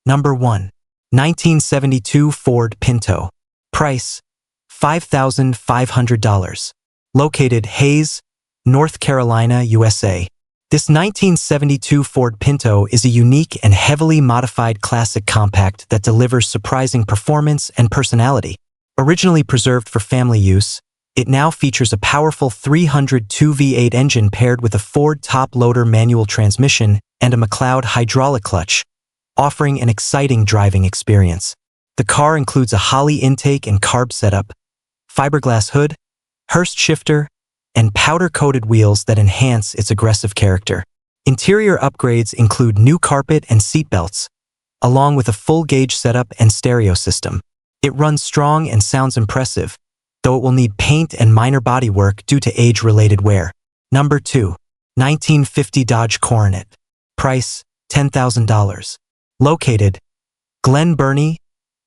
Number 1. 1972 Ford Pinto. Price, $5,500. Located Hayes, North Carolina, USA. This 1972 Ford Pinto is a unique and heavily modified classic compact that delivers surprising performance and personality. Originally preserved for family use, it now features a powerful 302 V8 engine paired with a Ford top-loader manual transmission and a McLeod hydraulic clutch, offering an exciting driving experience. The car includes a Holley intake and carb setup, fiberglass hood, Hurst shifter, and powder-coated wheels that enhance its aggressive character. Interior upgrades include new carpet and seat belts, along with a full-gauge setup and stereo system. It runs strong and sounds impressive, though it will need paint and minor bodywork due to age-related wear. Number 2. 1950 Dodge Coronet. Price, $10,000. Located Glen Burnie,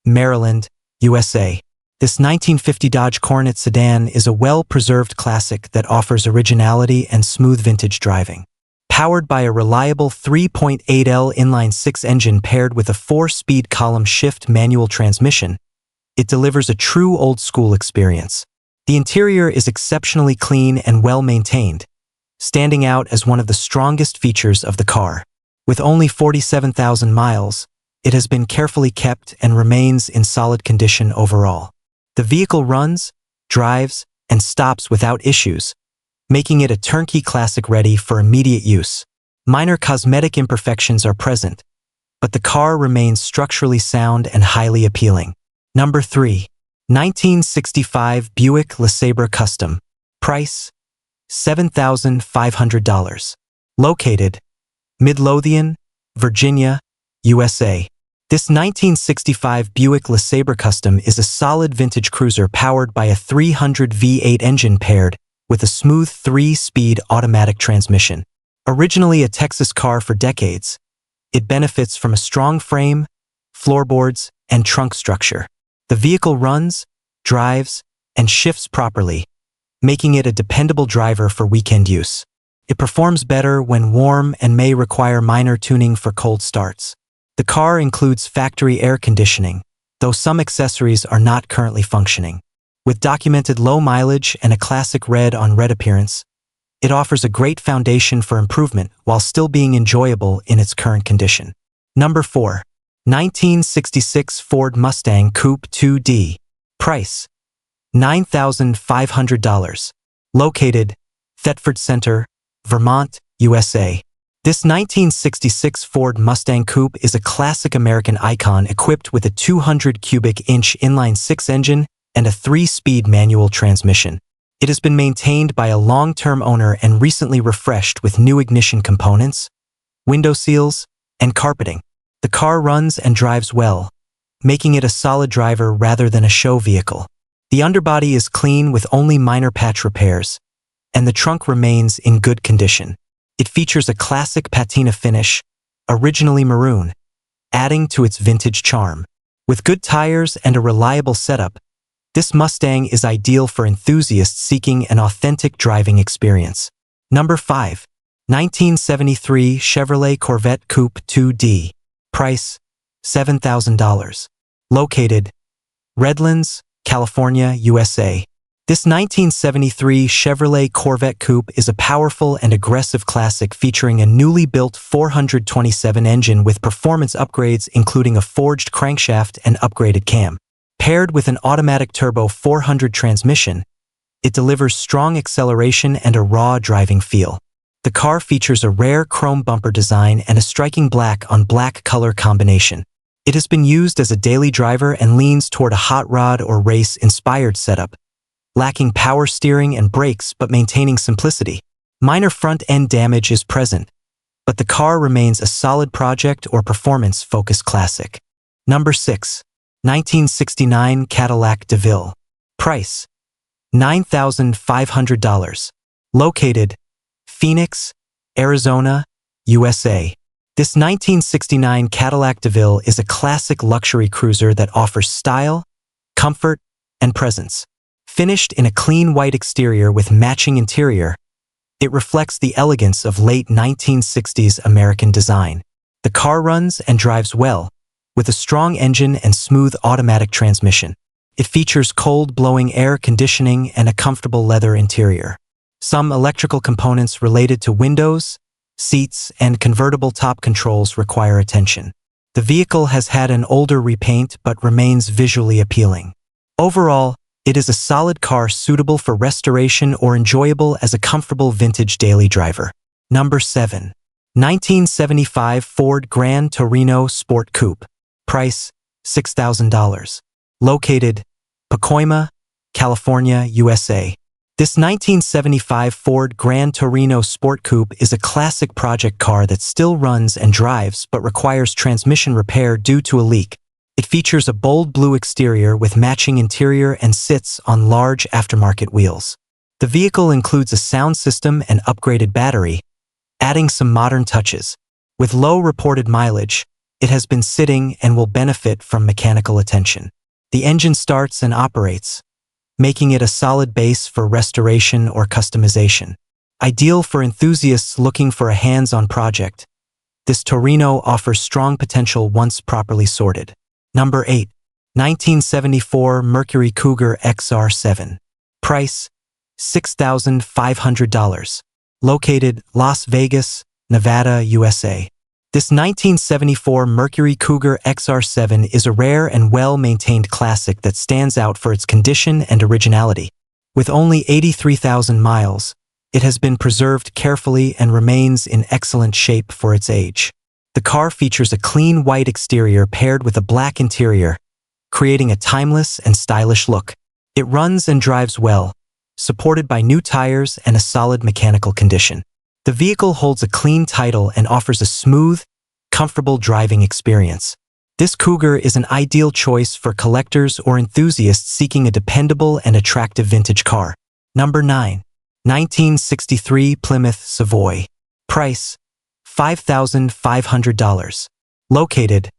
Maryland, USA. This 1950 Dodge Coronet sedan is a well-preserved classic that offers originality and smooth vintage driving. Powered by a reliable 3.8L inline-six engine paired with a 4-speed column shift manual transmission, it delivers a true old-school experience. The interior is exceptionally clean and well-maintained, standing out as one of the strongest features of the car. With only 47,000 miles, it has been carefully kept and remains in solid condition overall. The vehicle runs, drives, and stops without issues, making it a turnkey classic ready for immediate use. Minor cosmetic imperfections are present, but the car remains structurally sound and highly appealing. Number 3. 1965 Buick LeSabre Custom. Price, $7,500. Located Midlothian, Virginia, USA. This 1965 Buick LeSabre Custom is a solid vintage cruiser powered by a 300 V8 engine paired with a smooth 3-speed automatic transmission. Originally a Texas car for decades, it benefits from a strong frame, floorboards, and trunk structure. The vehicle runs, drives, and shifts properly, making it a dependable driver for weekend use. It performs better when warm and may require minor tuning for cold starts. The car includes factory air conditioning, though some accessories are not currently functioning. With documented low mileage and a classic red-on-red appearance, it offers a great foundation for improvement while still being enjoyable in its current condition. Number 4. 1966 Ford Mustang Coupe 2D. Price, $9,500. Located Thetford Center, Vermont, USA. This 1966 Ford Mustang Coupe is a classic American icon equipped with a 200 cubic inch inline-six engine and a 3-speed manual transmission. It has been maintained by a long-term owner and recently refreshed with new ignition components, window seals, and carpeting. The car runs and drives well, making it a solid driver rather than a show vehicle. The underbody is clean with only minor patch repairs, and the trunk remains in good condition. It features a classic patina finish, originally maroon, adding to its vintage charm. With good tires and a reliable setup, this Mustang is ideal for enthusiasts seeking an authentic driving experience. Number 5. 1973 Chevrolet Corvette Coupe 2D. Price, $7,000. Located Redlands, California, USA. This 1973 Chevrolet Corvette Coupe is a powerful and aggressive classic featuring a newly built 427 engine with performance upgrades including a forged crankshaft and upgraded cam. Paired with an automatic turbo 400 transmission, it delivers strong acceleration and a raw driving feel. The car features a rare chrome bumper design and a striking black-on-black color combination. It has been used as a daily driver and leans toward a hot rod or race-inspired setup, lacking power steering and brakes but maintaining simplicity. Minor front-end damage is present, but the car remains a solid project or performance-focused classic. Number 6. 1969 Cadillac DeVille. Price, $9,500. Located Phoenix, Arizona, USA. This 1969 Cadillac DeVille is a classic luxury cruiser that offers style, comfort, and presence. Finished in a clean white exterior with matching interior, it reflects the elegance of late 1960s American design. The car runs and drives well, with a strong engine and smooth automatic transmission. It features cold-blowing air conditioning and a comfortable leather interior. Some electrical components related to windows, seats, and convertible top controls require attention. The vehicle has had an older repaint but remains visually appealing. Overall, it is a solid car suitable for restoration or enjoyable as a comfortable vintage daily driver. Number 7. 1975 Ford Gran Torino Sport Coupe. Price, $6,000. Located, Pacoima, California, USA. This 1975 Ford Gran Torino Sport Coupe is a classic project car that still runs and drives but requires transmission repair due to a leak. It features a bold blue exterior with matching interior and sits on large aftermarket wheels. The vehicle includes a sound system and upgraded battery, adding some modern touches. With low reported mileage, it has been sitting and will benefit from mechanical attention. The engine starts and operates, making it a solid base for restoration or customization. Ideal for enthusiasts looking for a hands-on project, this Torino offers strong potential once properly sorted. Number 8. 1974 Mercury Cougar XR7. Price, $6,500. Located, Las Vegas, Nevada, USA. This 1974 Mercury Cougar XR7 is a rare and well-maintained classic that stands out for its condition and originality. With only 83,000 miles, it has been preserved carefully and remains in excellent shape for its age. The car features a clean white exterior paired with a black interior, creating a timeless and stylish look. It runs and drives well, supported by new tires and a solid mechanical condition. The vehicle holds a clean title and offers a smooth, comfortable driving experience. This Cougar is an ideal choice for collectors or enthusiasts seeking a dependable and attractive vintage car. Number 9. 1963 Plymouth Savoy. Price, $5,500. Located,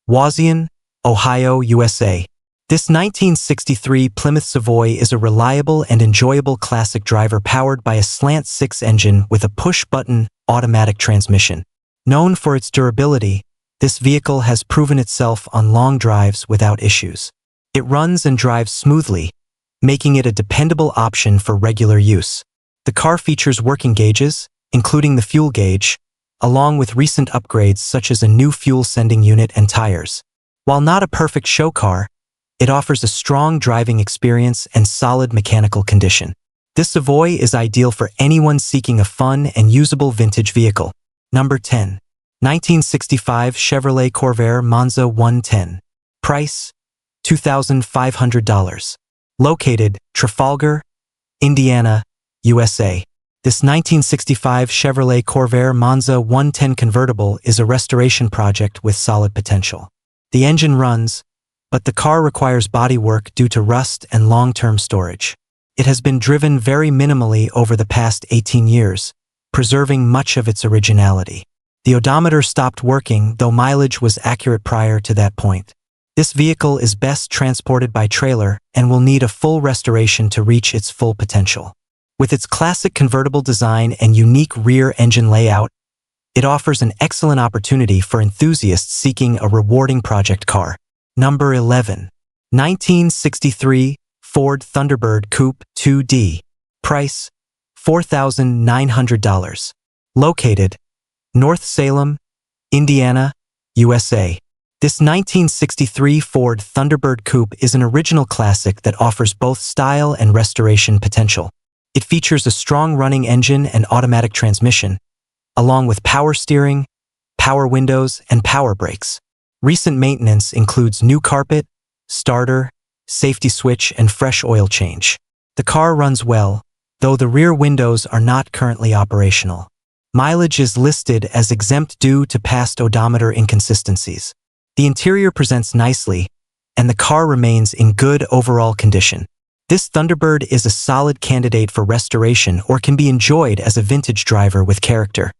Wauseon, Ohio, USA. This 1963 Plymouth Savoy is a reliable and enjoyable classic driver powered by a slant-six engine with a push-button, automatic transmission. Known for its durability, this vehicle has proven itself on long drives without issues. It runs and drives smoothly, making it a dependable option for regular use. The car features working gauges, including the fuel gauge, along with recent upgrades such as a new fuel-sending unit and tires. While not a perfect show car, it offers a strong driving experience and solid mechanical condition. This Savoy is ideal for anyone seeking a fun and usable vintage vehicle. Number 10. 1965 Chevrolet Corvair Monza 110. Price, $2,500. Located, Trafalgar, Indiana, USA. This 1965 Chevrolet Corvair Monza 110 convertible is a restoration project with solid potential. The engine runs, but the car requires bodywork due to rust and long-term storage. It has been driven very minimally over the past 18 years, preserving much of its originality. The odometer stopped working, though mileage was accurate prior to that point. This vehicle is best transported by trailer and will need a full restoration to reach its full potential. With its classic convertible design and unique rear engine layout, it offers an excellent opportunity for enthusiasts seeking a rewarding project car. Number 11. 1963 Ford Thunderbird Coupe 2D. Price, $4,900. Located, North Salem, Indiana, USA. This 1963 Ford Thunderbird Coupe is an original classic that offers both style and restoration potential. It features a strong running engine and automatic transmission, along with power steering, power windows, and power brakes. Recent maintenance includes new carpet, starter, safety switch, and fresh oil change. The car runs well, though the rear windows are not currently operational. Mileage is listed as exempt due to past odometer inconsistencies. The interior presents nicely, and the car remains in good overall condition. This Thunderbird is a solid candidate for restoration or can be enjoyed as a vintage driver with character.